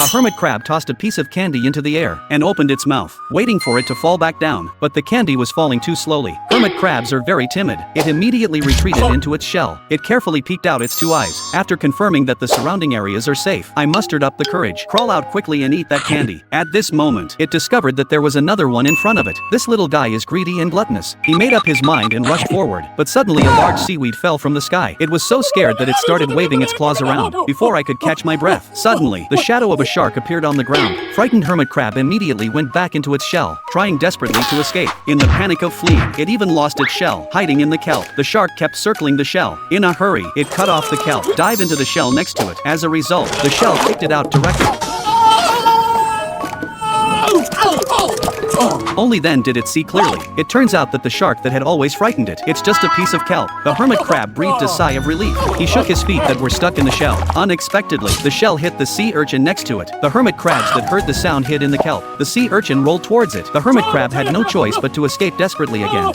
A hermit crab tossed a piece of candy into the air and opened its mouth, waiting for it to fall back down, but the candy was falling too slowly. Hermit crabs are very timid. It immediately retreated into its shell. It carefully peeked out its two eyes. After confirming that the surrounding areas are safe, I mustered up the courage. Crawl out quickly and eat that candy. At this moment, it discovered that there was another one in front of it. This little guy is greedy and gluttonous. He made up his mind and rushed forward, but suddenly a large seaweed fell from the sky. It was so scared that it started waving its claws around. Before I could catch my breath, suddenly, the shadow of a shark appeared on the ground. Frightened hermit crab immediately went back into its shell, trying desperately to escape. In the panic of fleeing, it even lost its shell, hiding in the kelp. The shark kept circling the shell. In a hurry, it cut off the kelp, dived into the shell next to it. As a result, the shell kicked it out directly. Only then did it see clearly. It turns out that the shark that had always frightened it, it's just a piece of kelp. The hermit crab breathed a sigh of relief. He shook his feet that were stuck in the shell. Unexpectedly, the shell hit the sea urchin next to it. The hermit crabs that heard the sound hid in the kelp. The sea urchin rolled towards it. The hermit crab had no choice but to escape desperately again.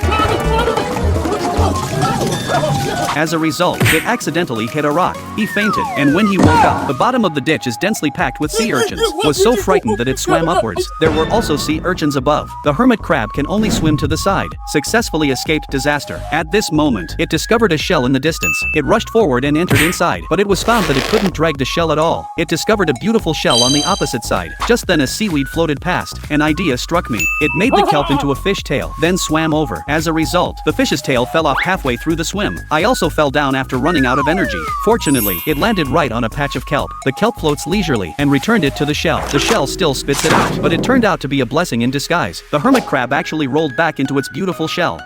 As a result, it accidentally hit a rock. He fainted, and when he woke up, the bottom of the ditch is densely packed with sea urchins. Was so frightened that it swam upwards. There were also sea urchins above. The hermit crab can only swim to the side. Successfully escaped disaster. At this moment, it discovered a shell in the distance. It rushed forward and entered inside, but it was found that it couldn't drag the shell at all. It discovered a beautiful shell on the opposite side. Just then a seaweed floated past. An idea struck me. It made the kelp into a fish tail, then swam over. As a result, the fish's tail fell off halfway through the swim. I also fell down after running out of energy. Fortunately, it landed right on a patch of kelp. The kelp floats leisurely and returned it to the shell. The shell still spits it out, but it turned out to be a blessing in disguise. The hermit crab actually rolled back into its beautiful shell.